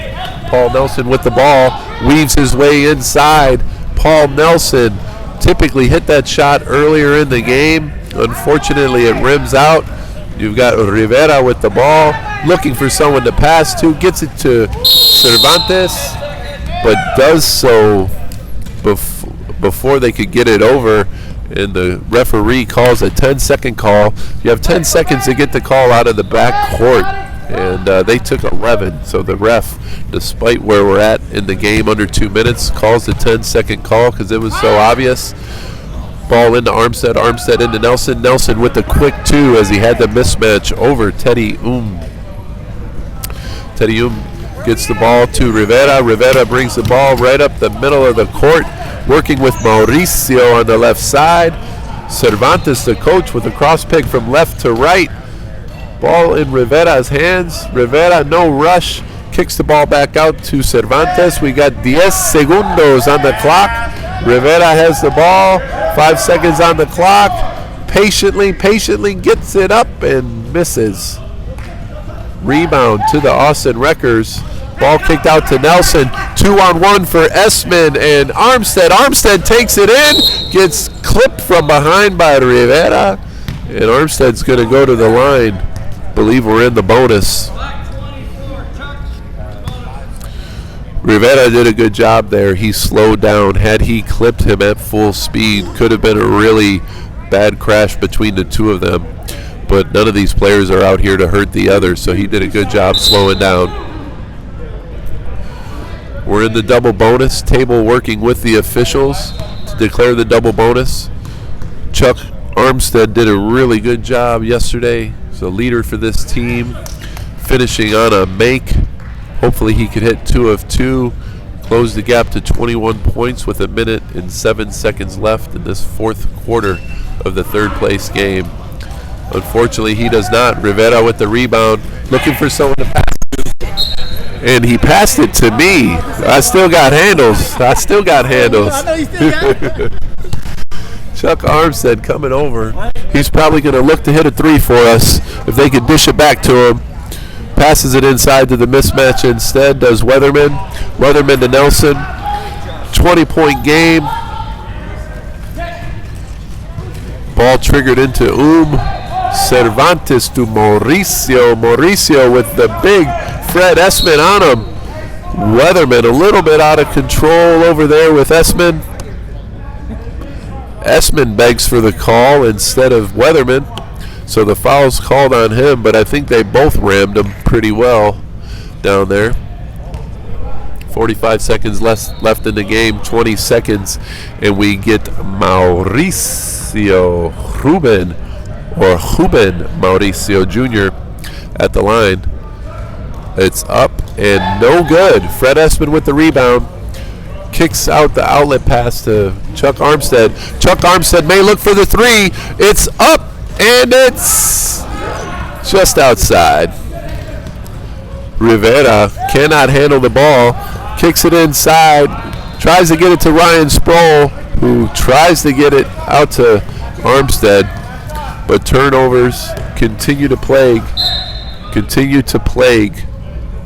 Paul Nelson with the ball, weaves his way inside. Paul Nelson typically hit that shot earlier in the game. Unfortunately, it rims out. You've got Rivera with the ball, looking for someone to pass to, gets it to Cervantes, but does so before they could get it over, and the referee calls a 10-second call. You have 10 seconds to get the call out of the back court, and they took 11. So the ref, despite where we're at in the game, under 2 minutes, calls the 10-second call because it was so obvious. Ball into Armstead, Armstead into Nelson. Nelson with the quick two as he had the mismatch over Teddy Teddy gets the ball to Rivera. Rivera brings the ball right up the middle of the court, working with Mauricio on the left side. Cervantes, the coach, with a cross pick from left to right. Ball in Rivera's hands. Rivera, no rush, kicks the ball back out to Cervantes. We got 10 segundos on the clock. Rivera has the ball, 5 seconds on the clock. Patiently gets it up and misses. Rebound to the Austin Wreckers. Ball kicked out to Nelson. 2-on-1 for Esman and Armstead. Armstead takes it in, gets clipped from behind by Rivera, and Armstead's going to go to the line. Believe we're in the bonus. Rivera did a good job there. He slowed down. Had he clipped him at full speed, could have been a really bad crash between the two of them. But none of these players are out here to hurt the other, so he did a good job slowing down. We're in the double bonus table working with the officials to declare the double bonus. Chuck Armstead did a really good job yesterday. He's a leader for this team, finishing on a make. Hopefully he could hit 2 of 2, close the gap to 21 points with 1 minute and 7 seconds left in this fourth quarter of the third place game. Unfortunately, he does not. Rivera with the rebound, looking for someone to pass to. And he passed it to me. I still got handles. I know you still got it. Chuck Armstead coming over. He's probably going to look to hit a 3 for us if they can dish it back to him. Passes it inside to the mismatch instead, does Weatherman. Weatherman to Nelson. 20-point game. Ball triggered into Cervantes to Mauricio. Mauricio with the big Fred Esman on him. Weatherman a little bit out of control over there with Esman. Esman begs for the call instead of Weatherman. So the foul's called on him, but I think they both rammed him pretty well down there. 45 seconds left in the game, 20 seconds, and we get Mauricio Ruben Mauricio Jr. at the line. It's up and no good. Fred Esman with the rebound. Kicks out the outlet pass to Chuck Armstead. Chuck Armstead may look for the 3. It's up. And it's just outside. Rivera cannot handle the ball. Kicks it inside. Tries to get it to Ryan Sproul, who tries to get it out to Armstead. But turnovers continue to plague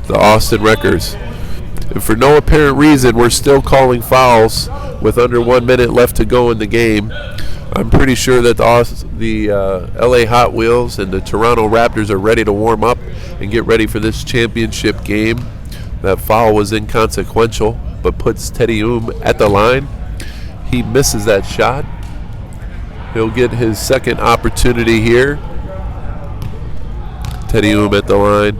the Austin Wreckers. And for no apparent reason, we're still calling fouls with under 1 minute left to go in the game. I'm pretty sure that the LA Hot Wheels and the Toronto Raptors are ready to warm up and get ready for this championship game. That foul was inconsequential, but puts Teddy at the line. He misses that shot. He'll get his second opportunity here. Teddy at the line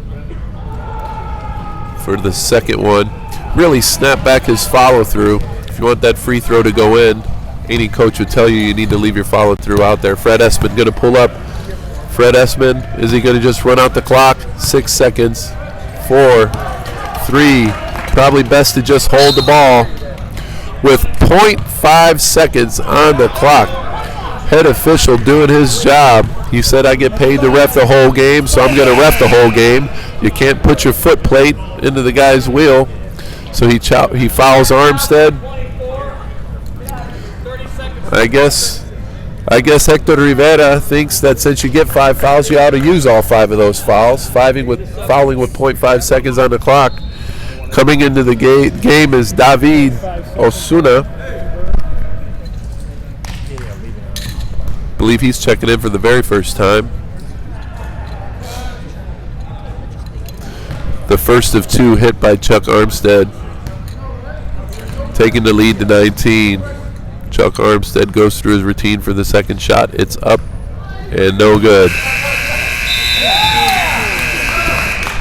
for the second one. Really snap back his follow through. If you want that free throw to go in, any coach would tell you need to leave your follow through out there. Fred Esman going to pull up. Fred Esman, is he going to just run out the clock? 6 seconds. 4, 3. Probably best to just hold the ball with 0.5 seconds on the clock. Head official doing his job. He said, I get paid to ref the whole game, so I'm going to ref the whole game. You can't put your foot plate into the guy's wheel. So he fouls Armstead. I guess Hector Rivera thinks that since you get 5 fouls, you ought to use all 5 of those fouls. Fouling with 0.5 seconds on the clock. Coming into the game is David Osuna. I believe he's checking in for the very first time. The first of 2 hit by Chuck Armstead. Taking the lead to 19. Chuck Armstead goes through his routine for the second shot. It's up and no good.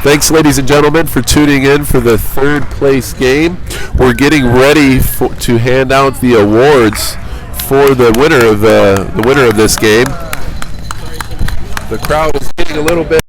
Thanks, ladies and gentlemen, for tuning in for the third place game. We're getting ready to hand out the awards for the winner of this game. The crowd is getting a little bit.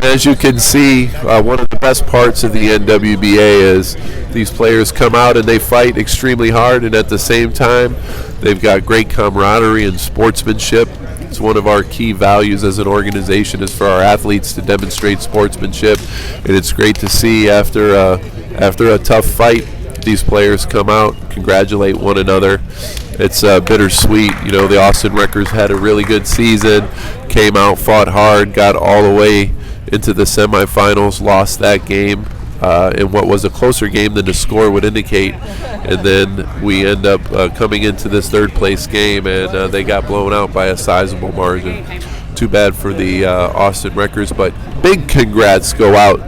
As you can see, one of the best parts of the NWBA is these players come out and they fight extremely hard, and at the same time, they've got great camaraderie and sportsmanship. It's one of our key values as an organization is for our athletes to demonstrate sportsmanship, and it's great to see after a tough fight, these players come out, congratulate one another. It's bittersweet. You know, the Austin Wreckers had a really good season, came out, fought hard, got all the way into the semifinals, lost that game in what was a closer game than the score would indicate. And then we end up coming into this third place game, and they got blown out by a sizable margin. Too bad for the Austin Wreckers, but big congrats go out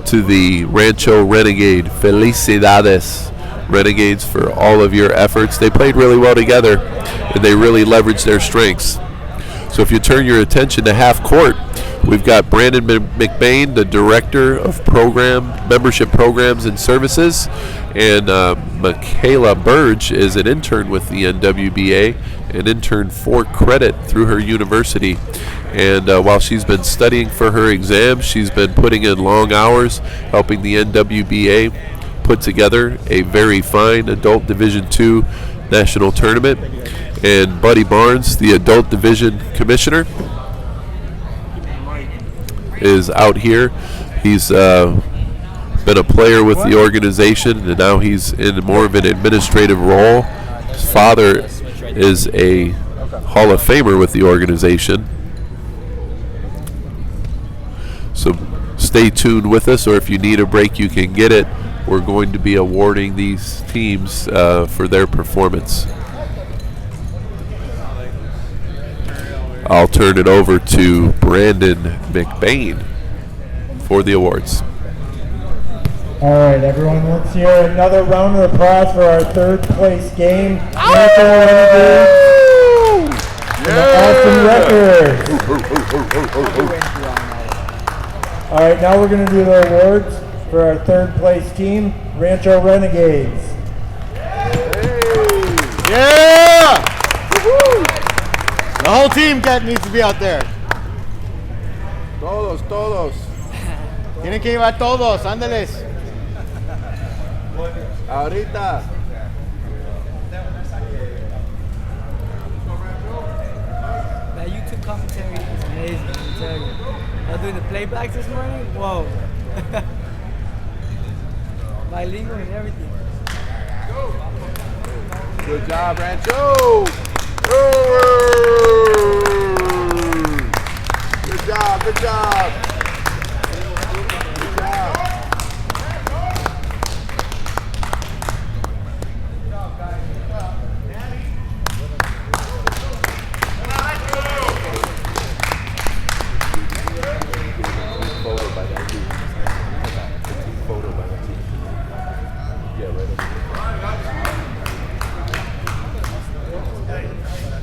to the Rancho Renegade. Felicidades, Renegades, for all of your efforts. They played really well together, and they really leveraged their strengths. So if you turn your attention to half court, we've got Brandon McBain, the Director of Membership Programs and Services, and Michaela Burge is an intern with the NWBA, an intern for credit through her university. And while she's been studying for her exam, she's been putting in long hours helping the NWBA put together a very fine Adult Division II National Tournament. And Buddy Barnes, the Adult Division Commissioner, is out here. He's been a player with the organization, and now he's in more of an administrative role. His father is a Hall of Famer with the organization. So stay tuned with us, or if you need a break, you can get it. We're going to be awarding these teams for their performance. I'll turn it over to Brandon McBain for the awards. All right, everyone, let's hear another round of applause for our third place game. Rancho Renegades and the Austin Wreckers. All right, now we're going to do the awards for our third place team, Rancho Renegades. Yeah! The whole team needs to be out there. Todos. Tienen que llevar todos, ándales. Ahorita. That YouTube commentary is amazing, let me tell you. I was doing the playbacks this morning, whoa. Bilingual and everything. Good job, Rancho. Good job. Good job.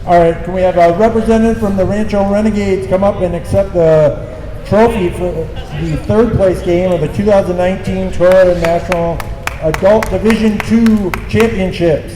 All right, can we have a representative from the Rancho Renegades come up and accept the trophy for the third place game of the 2019 Toyota National Adult Division II Championships?